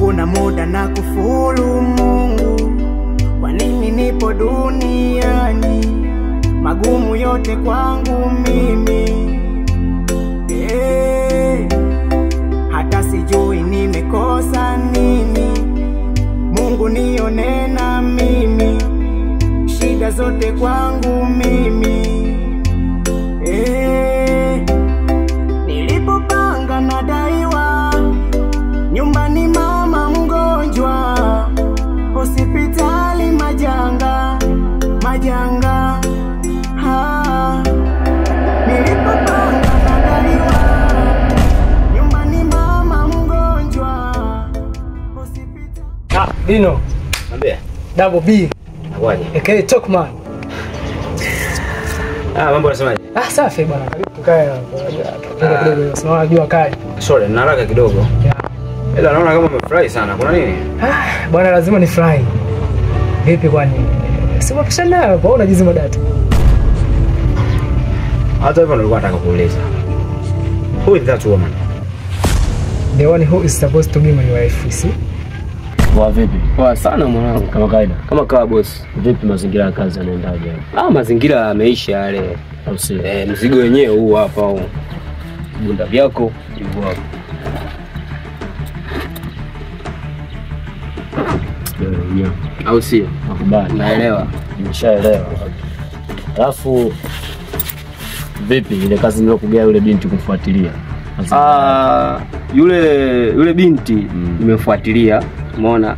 Kuna muda na kufuru Mungu, kwa nini nipo duniani? Magumu yote kwangu mimi, hata sijui nimekosa nini. Mungu nione na mimi, shida zote kwangu mimi. Nilipopanga nadaiwa, nyumbani mama mgonjwa, hospitali majanga, majanga. Nilipopanga nadaiwa, nyumbani mama mgonjwa, hospitali. Dino. Ambia. Double B. Akwaje? Okay, talk man. Mambo unasemaje? Safi bwana, karibu tukae hapo. Tukae kidogo, unaona jua kali. Sorry, nina haraka kidogo. Ila naona kama umefurahi sana. Kuna nini? Bwana lazima nifurahi. Vipi kwani? Sema pishana hapo, unajizima data. Hata hivyo nilikuwa nataka kuuliza. Who is that woman? The one who is supposed to be my wife, see? Poa vipi? Poa sana mwanangu. Kama kawaida. Kama kawa boss. Vipi mazingira ya kazi yanaendaje? Mazingira yameisha yale. Au si? Mzigo wenyewe huu hapa huu. Bunda vyako hivyo hapo. Yeah. Au sio? Nakubali. Naelewa. Nimeshaelewa. Alafu vipi ile kazi nilokugea yule binti kumfuatilia? Yule binti nimefuatilia, umeona?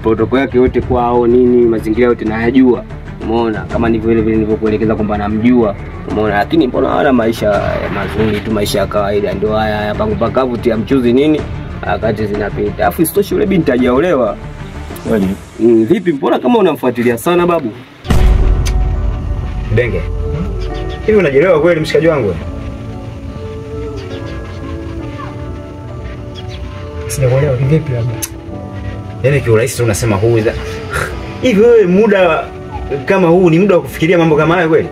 Protokoli yake yote kwao nini, mazingira yote nayajua. Umeona? Kama ndivyo vile nilivyokuelekeza kwamba namjua. Umeona? Lakini mbona hana maisha mazuri tu, maisha ya kawaida ndio haya pangu pakavu tia mchuzi nini? Wakati zinapita. Alafu isitoshe yule binti hajaolewa. Kweli? Vipi mbona kama unamfuatilia sana babu? Denge. Hivi unajielewa kweli mshikaji wangu? Sijaelewa vipi labda. Yaani kiurahisi unasema huu is hivi wewe muda kama huu ni muda wa kufikiria mambo kama haya kweli?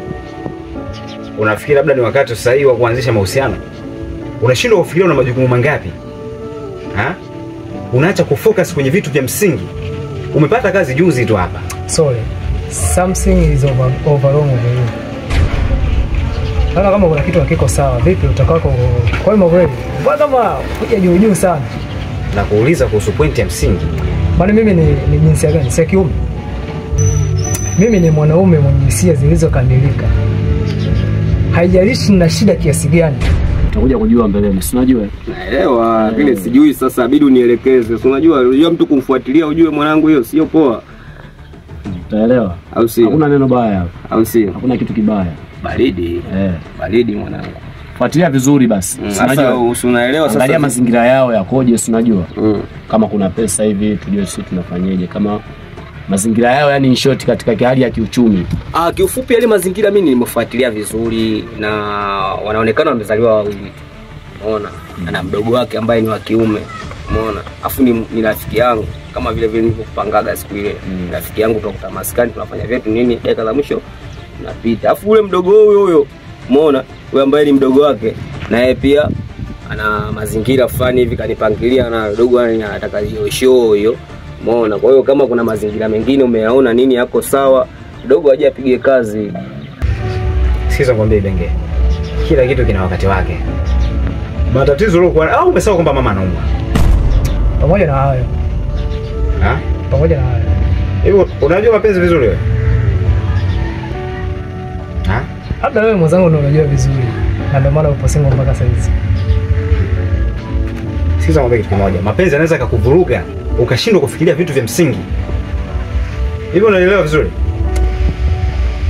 Unafikiri labda ni wakati sahihi wa kuanzisha mahusiano? Unashindwa kufikiria una majukumu mangapi? Unaacha kufocus kwenye vitu vya msingi. Umepata kazi juzi tu hapa. Sorry. Something is over wrong over you. Kama kuna kitu hakiko sawa, vipi utakako kwa hiyo kweli? Mbona kama kuja juu sana? Na kuuliza kuhusu pointi ya msingi. Bali mimi ni jinsia gani? Si kiume. Mimi ni mwanaume mwenye hisia zilizokamilika. Haijalishi na shida kiasi gani. Utakuja kujua mbeleni, si unajua? Naelewa, vile sijui sasa bidi unielekeze. Si unajua mtu kumfuatilia ujue mwanangu hiyo sio poa. Utaelewa? Au sio? Hakuna neno baya hapa. Au sio? Hakuna kitu kibaya. Baridi. Baridi mwanangu. Fuatilia vizuri basi. Sasa unaelewa sasa. Angalia mazingira yao yakoje, si unajua? Kama kuna pesa hivi tujue sisi tunafanyaje, kama mazingira yao yani in short katika hali ya kiuchumi. Kiufupi yale mazingira mimi nimefuatilia vizuri na wanaonekana wamezaliwa wawili. Umeona? Na mdogo wake ambaye ni wa kiume. Umeona? Afu ni rafiki yangu kama vile nilivyokupangaga siku ile. Rafiki yangu tunakuta maskani tunafanya vitu nini dakika za mwisho tunapita. Afu ule mdogo huyo umeona? Yule ambaye ni mdogo wake na yeye pia ana mazingira fulani hivi kanipangilia na mdogo anataka hiyo show hiyo. Umeona? Kwa hiyo kama kuna mazingira mengine umeyaona nini yako sawa, mdogo aje apige kazi. Sikiza ngombe Benge. Kila kitu kina wakati wake. Matatizo uliokuwa au umesahau kwamba mama anaumwa? Pamoja na hayo. Pamoja na hayo. Hiyo unajua mapenzi vizuri wewe? Labda wewe mwenzangu ndio unajua vizuri. Na ndio maana upo single mpaka sasa hivi. Sikiza ngombe kitu kimoja. Mapenzi yanaweza kukuvuruga ukashindwa kufikiria vitu vya msingi. Hivi unaelewa vizuri?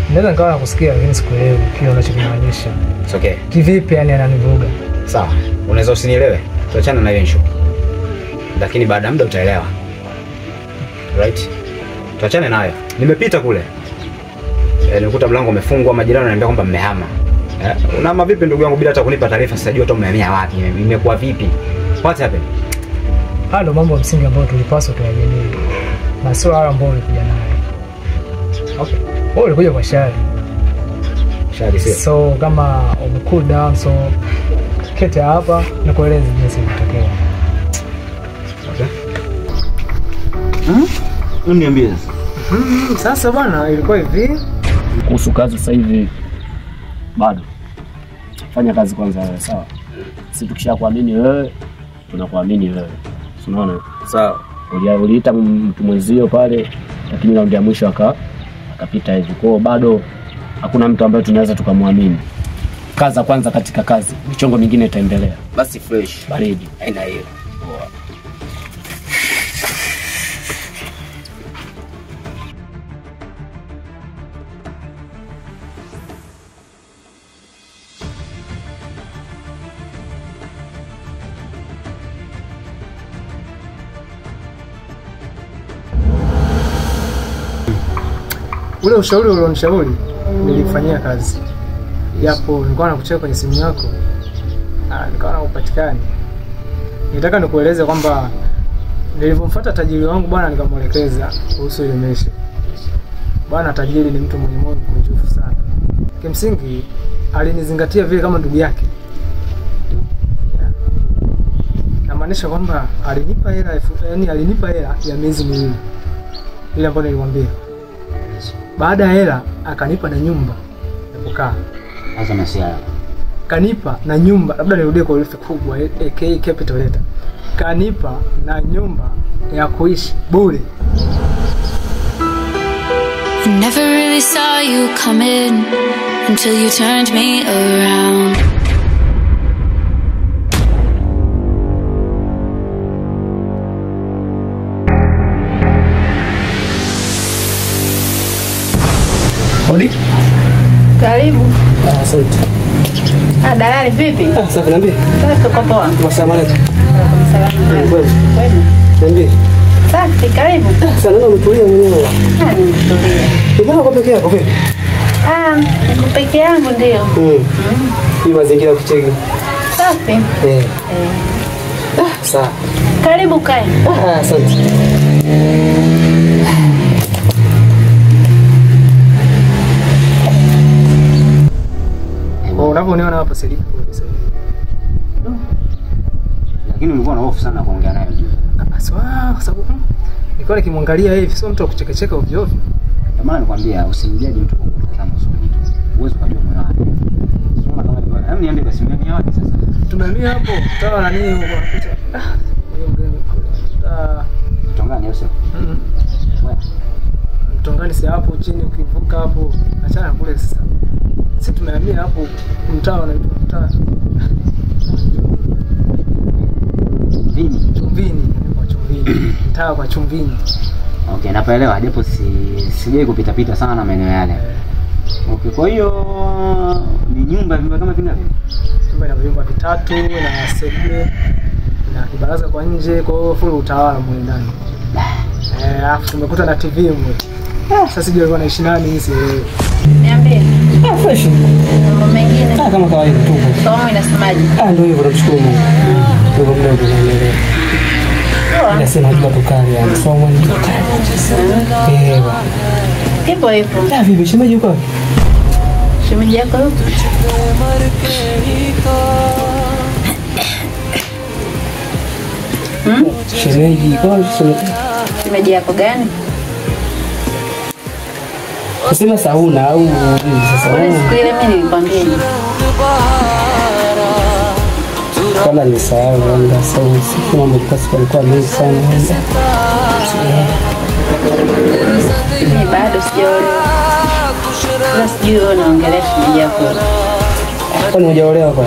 Naweza nikawa nakusikia lakini sikuelewi kile unachomaanisha. It's okay. Kivipi yani ananivuruga? Sawa. Unaweza usinielewe. Tuachane na hiyo issue. Lakini baada ya muda utaelewa. Right? Tuachane nayo. Nimepita kule. Nilikuta mlango umefungwa, majirani wananiambia kwamba mmehama. Unahama vipi ndugu yangu bila hata kunipa taarifa? Sijui hata umehamia wapi. Imekuwa vipi? What happened? Halo mambo msingi ambayo tulipaswa tuyajadili. Na sio haya ambayo ulikuja nayo. Okay. Wewe ulikuja kwa shari. Shari sio. So kama cool down so kete hapa na kueleza jinsi ilitokea. Niambie sasa. Sasa bwana, ilikuwa hivi. Kuhusu kazi sasa hivi bado. Fanya kazi kwanza wewe, sawa? Sisi tukishakuamini wewe, tunakuamini wewe. Unaona? Sawa. Uliita mtu mwenzio pale, lakini raundi ya mwisho akapita hivi. Kwa hiyo bado hakuna mtu ambaye tunaweza tukamwamini. Kaza kwanza katika kazi, michongo mingine itaendelea. Basi fresh. Baridi. Haina hiyo. Ule ushauri ulionishauri nilifanyia kazi. Japo nilikuwa nakucheka kwenye simu yako. Nikawa naupatikani. Nitaka nikueleze kwamba nilipomfuata tajiri wangu bwana, nikamwelekeza kuhusu ile mesha. Bwana tajiri ni mtu mwenye moyo mkunjufu sana. Kimsingi alinizingatia vile kama ndugu yake. Namaanisha kwamba alinipa hela ya miezi miwili. Ile ambayo nilimwambia. Baada ya hela akanipa na nyumba ya kukaa. Sasa masiara. Kanipa na nyumba, labda nirudie kwa herufi kubwa aka capital letter. Kanipa na nyumba ya kuishi bure. I never really saw you coming until you turned me around. Hodi? Karibu. Asante. Dalali vipi? Safi, niambie. Sasa tuko poa. Asalamu alaykum. Salamu. Kwema. Kwema. Niambie. Safi, karibu. Sasa leo umetulia mwenyewe. Nimetulia. Mbona uko peke yako vipi? Niko peke yangu ndio. Hii mazingira ya kucheki. Safi. Sawa. Karibu kae. Asante. Unaponiona hapa silipo sasa. Lakini ulikuwa na hofu sana kuongea naye juu. Kwa sababu nilikuwa nikimwangalia hivi, sio mtu wa kuchekecheka ovyo ovyo. Ndio maana nikwambia usimjaji mtu kwa kutazama usoni tu. Uwezo kujua moyo wake. Sio kama hivyo. Hebu niambie basi mimi wapi sasa? Tumehamia hapo, tutawa na nini huko anakuta. Huyo mgeni Mtongani au sio? Wewe. Mtongani si hapo chini, ukivuka hapo achana kule sasa. Sisi tumehamia hapo mtaa unaitwa mtaa Chumvini, kwa Chumvini. Mtaa kwa Chumvini. Okay, napaelewa ndipo sijai kupita pita sana maeneo yale. Okay, kwa hiyo ni nyumba kama vingapi? Nyumba ina vyumba vitatu na sebule na kibaraza kwa nje, kwa hiyo full utawala mwe ndani. Afu tumekuta na TV mwe. Sasa sijui alikuwa anaishi nani hizi. Niambie. Fresh. Mambo mengine. Kama kawaida tu. Somo inasemaje? Ndio hivyo, tunashukuru Mungu. Ndio mdogo tunaendelea. Nasema tu tukali yani, somo ni tukali. Kipo hivyo. Vipi shemeji yuko? Shemeji yako yupo? Shemeji yuko? Shemeji yako gani? Kusema sauna au sasa Ule siku ile mimi nilikwambia hivi. kama ni sawa ndio sawa, siku mambo kwa mengi sana. Mimi bado sijaolewa. Sasa sijui wewe unaongelea shemeji yako. Kwani hujaolewa kwa?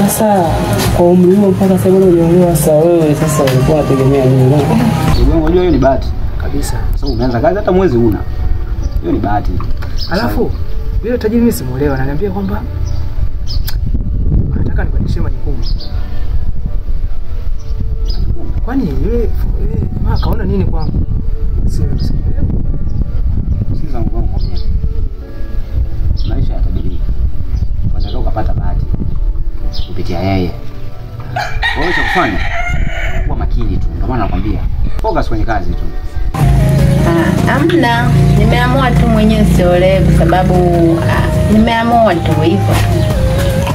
Sasa kwa umri huo mpaka sasa hujaolewa, sasa wewe sasa ulikuwa unategemea nini? Unajua hiyo ni bahati Kabisa. Sasa umeanza kazi hata mwezi huna. Hiyo ni bahati. Alafu yule tajiri mimi simuelewa, ananiambia kwamba anataka nibadilishe majukumu. Kwani yule jamaa kaona nini kwangu? Sielewi. Sasa mgongo moja. Maisha ya tajiri. Unataka ukapata bahati kupitia yeye. Wewe cha kufanya kuwa makini tu. Ndio maana nakwambia focus kwenye kazi tu. Amna, nimeamua tu mwenyewe siolewe kwa sababu nimeamua tu hivyo.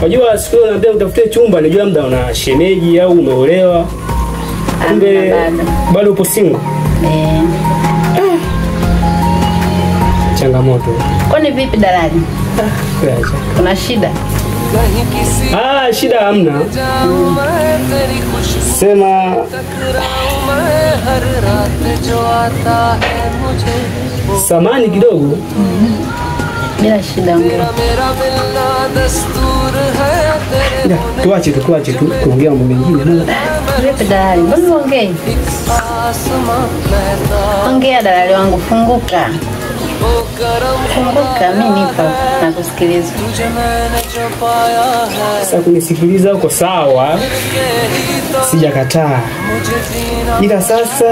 Unajua siku ile naambia utafute chumba, najua muda una shemeji au umeolewa. Kumbe bado upo single. Changamoto. Kwani vipi dalali? Kuna shida? Shida hamna. Sema samani kidogo. Bila shida ongea. Tuache tu kuongea mambo mengine. Vipi dalali? Mbona ongea? Ongea dalali wangu, funguka. Funguka, mimi nipo na kusikiliza. Sasa kunisikiliza uko sawa. Sijakataa. Ila sasa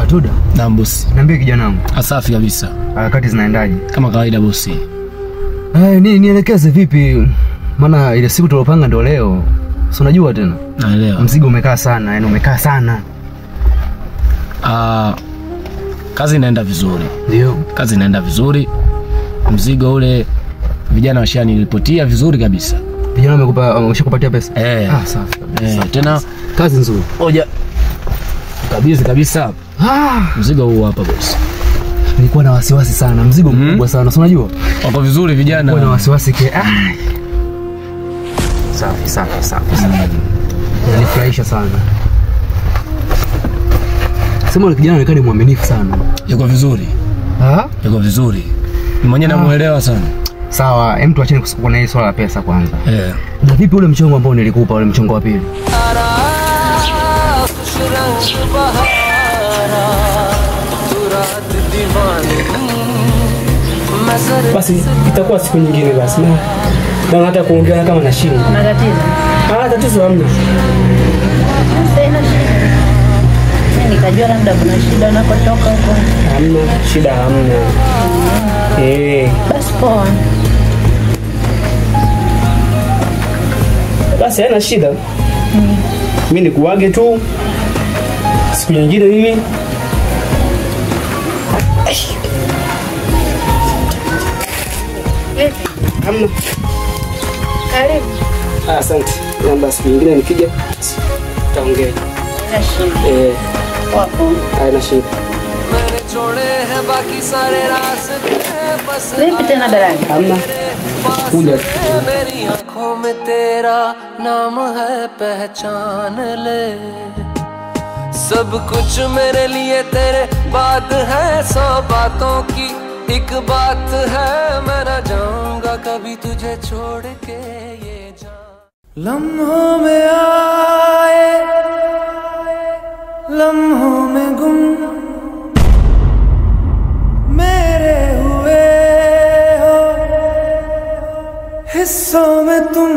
Tuda. Na bosi. Niambie kijana wangu. Asafi kabisa. Harakati zinaendaje? Kama kawaida bosi. Nielekeze vipi? Maana ile siku tulopanga ndio leo. Si unajua tena? Naelewa. Mzigo umekaa sana, yani umekaa sana. Kazi inaenda vizuri. Ndio. Kazi inaenda vizuri. Mzigo ule vijana washaniripotia vizuri kabisa. Vijana wameshakupatia pesa? Safi. Tena kazi nzuri. Oja. Kabisa. Mzigo huu hapa bosi. Nilikuwa na wasiwasi sana, mzigo mkubwa sana, si unajua? Wako vizuri vijana. Nilikuwa na wasiwasi Safi. Nilifurahisha sana. Sema yule kijana anaonekana mwaminifu sana. Yuko vizuri. Yuko vizuri. Mwenyewe namuelewa sana. Sawa, hem tuacheni kusikuna hii swala la pesa kwanza. Na vipi ule mchongo ambao nilikupa, ule mchongo wa pili? Basi itakuwa siku nyingine basi. Na hata kuongea kama na shingo. Kuna tatizo? Tatizo hamna. Sina shida. Mimi nikajua labda kuna shida unakotoka huko. Hamna shida, hamna. Basi poa. Basi haina shida. Mimi nikuage tu. Siku nyingine hivi. Hamna. Karibu. Asante. Namba siku nyingine nikija tutaongea. Wapo. Haina shida. Vipi tena dalali? Hamna. Kuja. मेरी आँखों में तेरा नाम है पहचान ले सब कुछ मेरे लिए तेरे बात है 100 बातों की एक बात है मैं न जाऊंगा कभी तुझे छोड़ के ये जान लम्हों में आए लम्हों में गुम मेरे हुए हो हिस्सों में तुम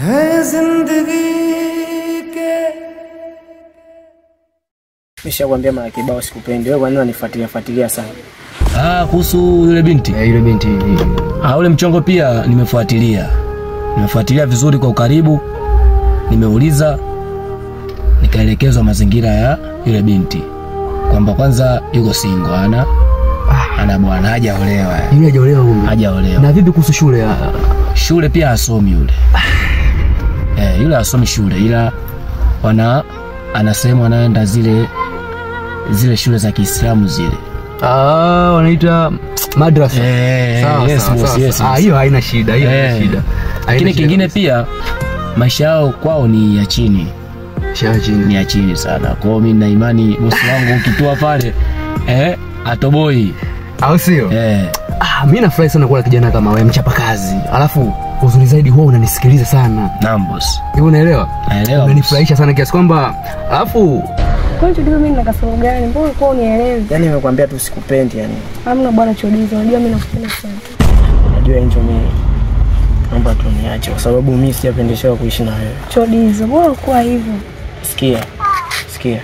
है जिंदगी के Nishakwambia mara kibao sikupendi. Wewe kwa nini unanifuatilia sana? Kuhusu yule binti. Yule binti. Ule mchongo pia nimefuatilia. Nimefuatilia vizuri kwa ukaribu. Nimeuliza, nikaelekezwa mazingira ya yule binti. Kwamba kwanza yuko single, ana bwana, hajaolewa. Yule hajaolewa huyo. Hajaolewa. Na vipi kuhusu shule? Shule pia hasomi yule. Yule hasomi shule, ila anasema anaenda zile shule za Kiislamu zile. Wanaita madrasa. Yes. Hiyo haina shida, Lakini kingine pia maisha yao kwao ni ya chini. Ni ya chini sana. Kwa hiyo mimi na imani bosi wangu ukitoa pale atoboi. Au sio? Mimi nafurahi sana kuwa kijana kama wewe mchapa kazi. Alafu uzuri zaidi huwa unanisikiliza sana. Naam boss. Hivi unaelewa? Naelewa. Unanifurahisha sana kiasi kwamba alafu kwa hiyo mimi nina kasoro gani? Mbona kwa unielewi? Yaani nimekwambia tu sikupendi yani. Hamna bwana Chodizo, unajua mimi nakupenda sana. Unajua Angel mimi. Naomba tu niache kwa sababu mimi sijapendeshwa kuishi na wewe. Chodizo, bora kuwa hivyo. Sikia.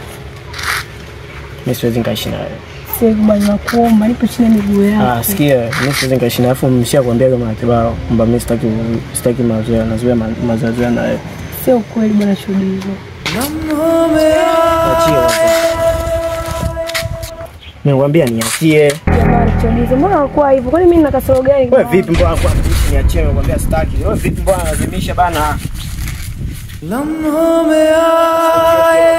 Mimi siwezi nikaishi na wewe. Siwezi bwana nakuomba, nipo chini ya miguu yako. Sikia, mimi siwezi nikaishi na wewe. Afu nimeshakwambia kama kibao kwamba mimi sitaki mazoea, nazoea mazoea na wewe. Sio kweli bwana Chodizo. Nimekwambia niachie. bwana Chodizo. Mbona unakuwa hivyo? Kwani mimi nina kasoro gani? Wewe vipi mbona kwa mbishi niachie nakwambia sitaki. Wewe vipi mbona lazimisha bana? लम्हों में आए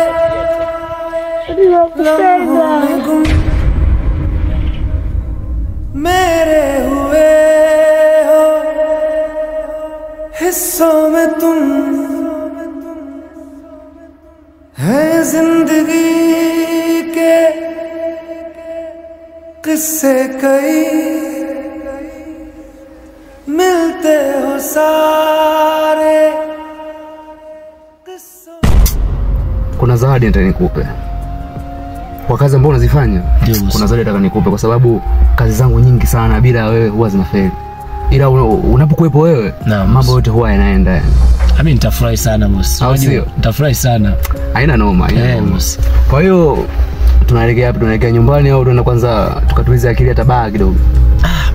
लम्हों में गुम मेरे हुए हो हिस्सों में तुम है जिंदगी के किस्से कई मिलते हो सारे Kuna zawadi nataka nikupe. Kwa kazi ambazo unazifanya, kuna zawadi nataka nikupe kwa sababu kazi zangu nyingi sana bila wewe huwa zinafeli. Ila unapokuepo wewe, mambo yote huwa yanaenda. Mimi nitafurahi sana boss. Nitafurahi sana. Haina noma, boss. Kwa hiyo tunaelekea wapi? Tunaelekea nyumbani au tunaenda kwanza tukatulize akili hata baa kidogo?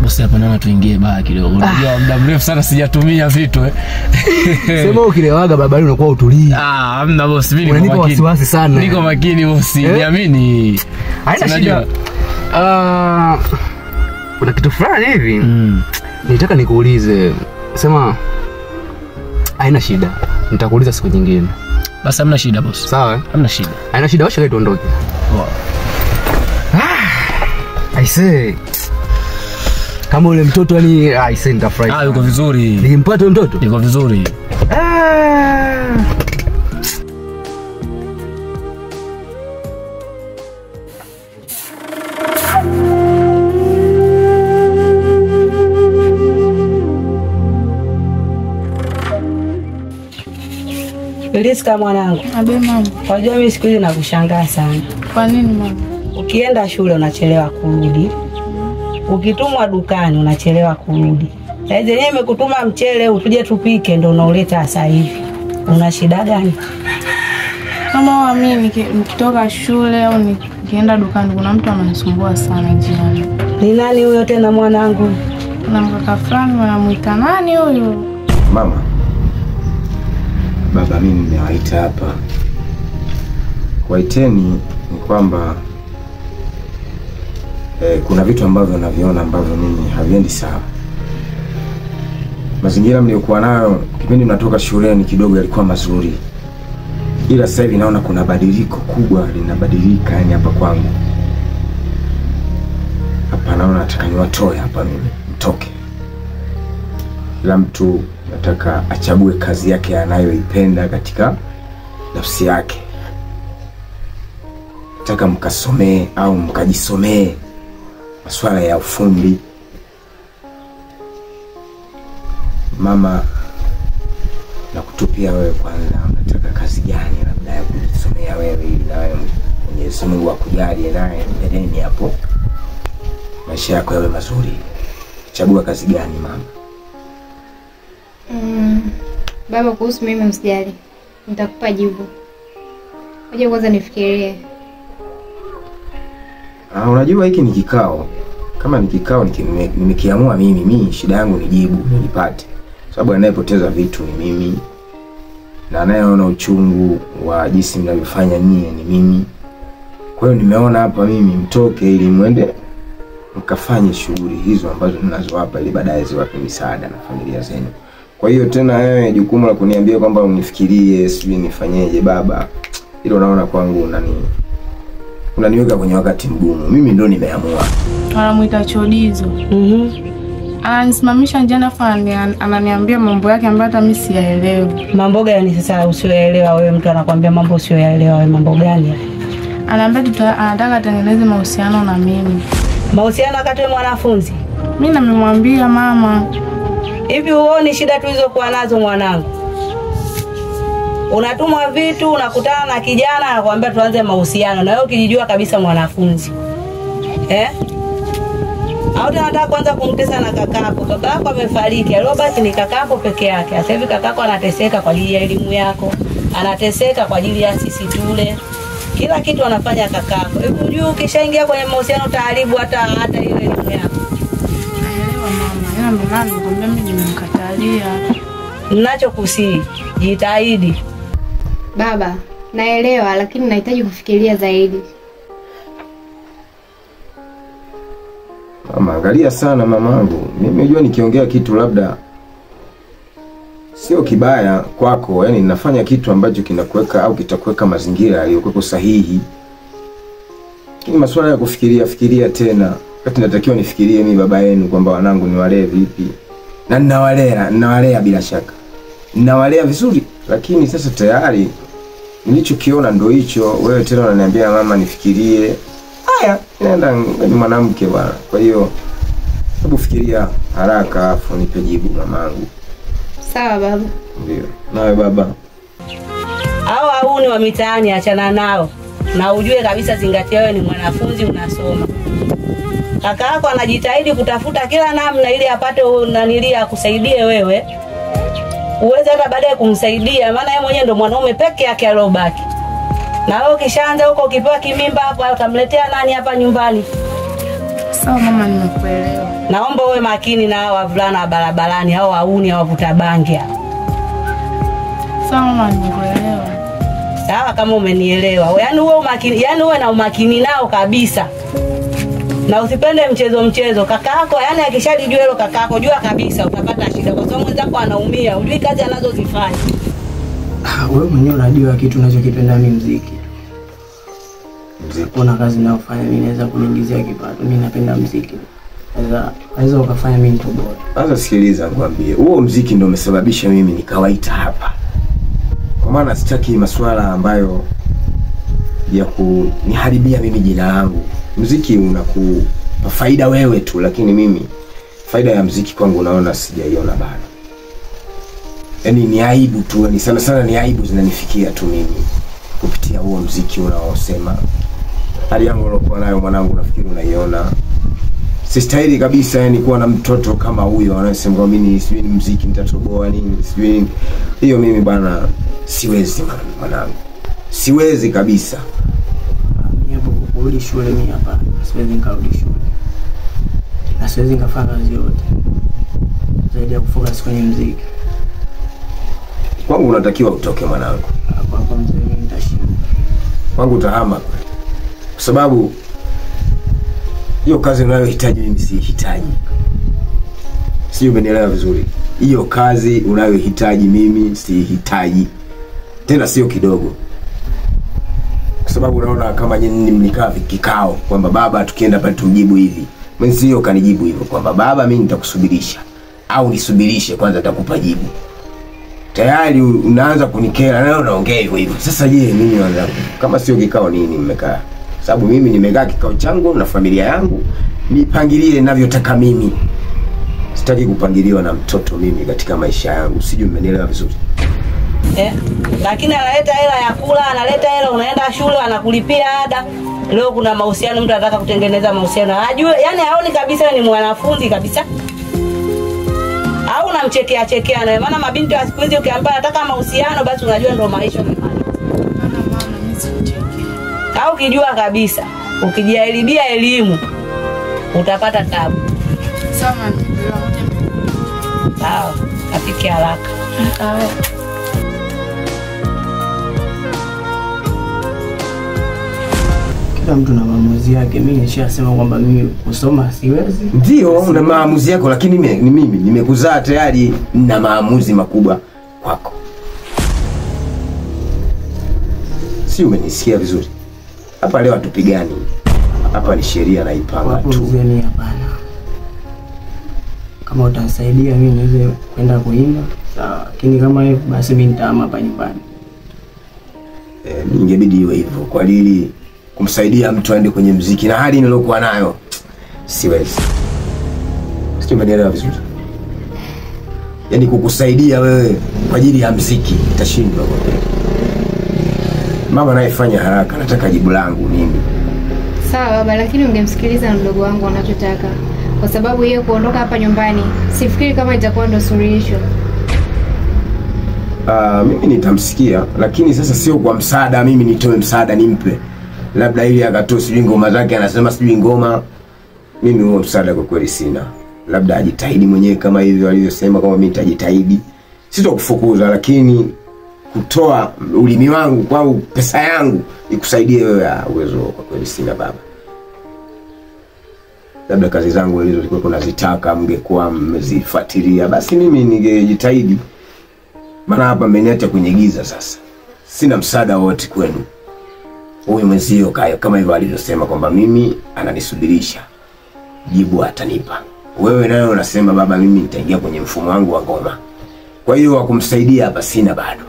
Boss hapa naona tuingie baa kidogo. Unajua muda mrefu sana sijatumia vitu Sema ukilewaga barabarani unakuwa utulii. Hamna boss, mimi niko wasiwasi sana. Niko makini boss, niamini. Haina shida. Kuna kitu fulani hivi. Nitaka nikuulize. Sema haina shida. Nitakuuliza siku nyingine. Basi hamna shida boss. Sawa? Hamna shida. Haina shida, wacha tuondoke. I say kama ule mtoto yani I say nitafurahi. Yuko vizuri. Nikimpata ule mtoto? Yuko vizuri. Eliska mwanangu. Abe mama. Wajua mimi siku hizi nakushangaa sana. Kwa nini mama? Ukienda shule unachelewa kurudi. Ukitumwa dukani unachelewa kurudi. Sasa yeye amekutuma mchele utuje tupike ndio unauleta sasa hivi. Una shida gani? Mama, mimi nikitoka shule au nikienda dukani kuna mtu ananisumbua sana njiani. Ni nani huyo tena mwanangu? Kuna mkaka fulani wanamuita nani huyo? Mama. Baba mimi nimewaita hapa. Waiteni ni kwamba kuna vitu ambavyo naviona ambavyo mimi haviendi sawa. Mazingira mliokuwa nayo kipindi mnatoka shuleni kidogo yalikuwa mazuri. Ila sasa hivi naona kuna badiliko kubwa linabadilika yani hapa kwangu. Hapa naona nataka niwatoe hapa mimi, mtoke. Kila mtu nataka achague kazi yake anayoipenda katika nafsi yake. Nataka mkasomee au mkajisomee masuala ya ufundi. Mama, nakutupia wewe kwanza, unataka kazi gani labda ya kujisomea wewe ili na wewe Mwenyezi Mungu akujalie naye mbeleni hapo maisha yako yawe mazuri. Chagua kazi gani mama? Baba, kuhusu mimi usijali. Nitakupa jibu. Ngoja kwanza nifikirie. Unajua hiki ni kikao. Kama ni kikao nimekiamua mimi shida yangu ni jibu nilipate. Sababu anayepoteza vitu ni mimi. Na anayeona uchungu wa jinsi mnavyofanya nyie ni mimi. Kwa hiyo nimeona hapa mimi mtoke ili muende mkafanye shughuli hizo ambazo ninazowapa ili baadaye ziwape misaada na familia zenu. Kwa hiyo tena wewe jukumu la kuniambia kwamba unifikirie sijui nifanyeje baba. Hilo naona kwangu unaniweka kwenye wakati mgumu. Mimi ndo nimeamua. Anamuita Chodizo. Ananisimamisha njiani ananiambia mambo yake ambayo hata mimi siyaelewi. Mambo gani sasa usiyoelewa wewe? Mtu anakuambia mambo usiyoelewa wewe, mambo gani? Anaambia anataka atengeneze mahusiano na mimi. Mahusiano wakati wewe mwanafunzi? Mimi nimemwambia mama. Hivi huoni shida tulizokuwa nazo mwanangu? Unatumwa vitu, unakutana na kijana anakuambia tuanze mahusiano na wewe ukijijua kabisa mwanafunzi. Au unataka kwanza kumtesa na kakako? Kakako amefariki, aliyobaki ni kakako peke yake. Sasa hivi kakako anateseka kwa ajili ya elimu yako, anateseka kwa ajili ya sisi tule. Kila kitu anafanya kakako. Hebu unajua ukishaingia kwenye mahusiano utaharibu hata ile elimu yako. Naelewa mama. Ila ndo maana nikwambia mimi nimemkatalia. Ninachokusii, jitahidi. Baba, naelewa lakini nahitaji kufikiria zaidi. Mama, angalia sana mamangu. Mimi najua nikiongea kitu labda sio kibaya kwako, yani ninafanya kitu ambacho kinakuweka au kitakuweka mazingira yaliyokuwa sahihi. Lakini masuala ya fikiria tena. Wakati natakiwa nifikirie mimi baba yenu kwamba wanangu niwalee vipi. Na ninawalea bila shaka. Ninawalea vizuri, lakini sasa tayari nilichokiona ndo hicho. Wewe tena unaniambia mama nifikirie. Haya, nenda ni mwanamke bwana. Kwa hiyo hebu fikiria haraka afu nipe jibu mamangu. Sawa baba. Ndio. Nawe baba. Hao ni wa mitaani, achana nao. Na ujue kabisa, zingatia wewe ni mwanafunzi unasoma. Kaka yako anajitahidi kutafuta kila namna ili apate unanilia akusaidie wewe. Uweze hata baadaye kumsaidia, maana yeye mwenyewe ndo mwanaume peke yake alobaki. Na wewe kishaanza huko ukipewa kimimba hapo atamletea nani hapa nyumbani? Sawa mama, nimekuelewa. Naomba uwe makini na hao wavulana wa barabarani, hao wauni hao wavuta bangi. Sawa mama, nimekuelewa. Sawa kama umenielewa. Yaani uwe umakini, yaani uwe na umakini nao kabisa. Na usipende mchezo. Kakako yani akishalijua hilo kakako, jua kabisa utapata shida kwa sababu mwenzako anaumia, hujui kazi anazozifanya. Wewe mwenyewe unajua kitu unachokipenda mimi muziki. Kuna kazi ninayofanya mimi naweza kuniingizia kipato. Mimi napenda muziki. Naweza ukafanya mimi mtu bora. Sasa sikiliza nikwambie, huo muziki ndio umesababisha mimi nikawaita hapa. Kwa maana sitaki masuala ambayo ya kuniharibia mimi jina langu. Muziki unakupa faida wewe tu, lakini mimi faida ya muziki kwangu naona sijaiona bado. Yaani ni aibu tu, ni sana ni aibu zinanifikia tu mimi kupitia huo muziki unaosema. Hali yangu ulokuwa nayo mwanangu nafikiri unaiona. Sistahili kabisa yani kuwa na mtoto kama huyo anayesema kwa mimi sijui muziki nitatoboa nini, sijui. Hiyo mimi bana siwezi mwanangu. Siwezi kabisa. Kurudi shule mimi hapa. Siwezi nikarudi shule. Na siwezi nikafanya kazi yote zaidi ya kufocus kwenye muziki. Kwangu unatakiwa utoke mwanangu. Hapo mzee mimi nitashinda. Kwangu utahama. Kwa sababu hiyo kazi unayohitaji mimi sihitaji. Sio, umenielewa vizuri? Hiyo kazi unayohitaji mimi sihitaji. Tena sio kidogo. Kwa sababu unaona kama nyinyi mlikaa kikao kwamba baba tukienda pale tumjibu hivi. Mimi sio kanijibu hivyo kwamba baba mimi nitakusubirisha au nisubirishe kwanza nitakupa jibu. Tayari unaanza kunikera na unaongea hivyo. Sasa je, mimi kama sio kikao nini mmekaa? Sababu mimi nimekaa kikao changu na familia yangu, nipangilie ninavyotaka mimi. Sitaki kupangiliwa na mtoto mimi katika maisha yangu. Sijui mmenielewa vizuri. Lakini analeta hela ya kula, analeta hela unaenda shule anakulipia ada. Leo kuna mahusiano, mtu anataka kutengeneza mahusiano. Ajue, yani haoni kabisa ni mwanafunzi kabisa. Au unamchekea na maana mabinti wa siku hizi ukiambia nataka mahusiano basi unajua ndio maisha mfano. Au ukijua kabisa, ukijiharibia elimu utapata tabu. Sawa. Sawa, afike haraka. Kila mtu na maamuzi yake. Mimi nishasema kwamba mimi kusoma siwezi. Ndio, una maamuzi yako, lakini mimi nimekuzaa tayari na maamuzi makubwa kwako. Si umenisikia vizuri? Hapa leo hatupigani. Hapa ni sheria na ipanga tu. Mzee hapana. Kama utanisaidia mimi niweze kwenda kuimba, sawa. Lakini kama hivyo basi mimi nitaama hapa nyumbani. Ingebidi iwe hivyo kwa ajili kumsaidia mtu aende kwenye muziki na hali nilokuwa nayo. Siwezi. Sio, umenielewa vizuri? Yaani kukusaidia wewe kwa ajili ya muziki itashindwa kwa kweli. Mama naifanya haraka, nataka jibu langu mimi. Sawa baba, lakini ungemsikiliza mdogo wangu anachotaka. Kwa sababu yeye kuondoka hapa nyumbani, sifikiri kama itakuwa ndo suluhisho. Mimi nitamsikia, lakini sasa sio kwa msaada mimi nitoe msaada nimpe. Labda ili akatoe sijui ngoma zake anasema sijui ngoma. Mimi huo msaada kwa kweli sina. Labda ajitahidi mwenyewe kama hivyo alivyosema kama mimi nitajitahidi. Sitokufukuza, lakini kutoa ulimi wangu kwa pesa yangu ikusaidie wewe uwezo kwa kweli sina baba. labda kazi zangu hizo zilikuwa kuna zitaka mngekuwa mmezifuatilia, basi mimi ningejitahidi. Maana hapa mmeniacha kwenye giza sasa. Sina msaada wote kwenu. Huyu mwenzio kama hivyo alivyosema kwamba mimi ananisubirisha. Jibu atanipa. Wewe nayo unasema baba mimi nitaingia kwenye mfumo wangu wa ngoma. Kwa hiyo wa kumsaidia hapa sina bado.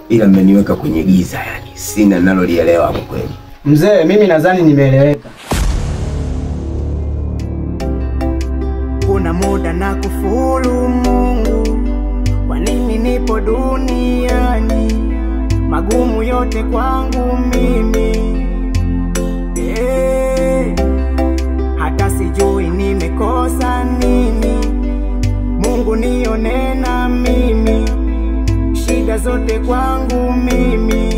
Ila mmeniweka kwenye giza yani. Sina ninalolielewa hapo kweli. Mzee, mimi nadhani nimeeleweka. Kuna muda na kufuru Mungu, kwa nini nipo duniani? Magumu yote kwangu mimi, hata sijui nimekosa nini. Mungu nione na mimi, shida zote kwangu mimi,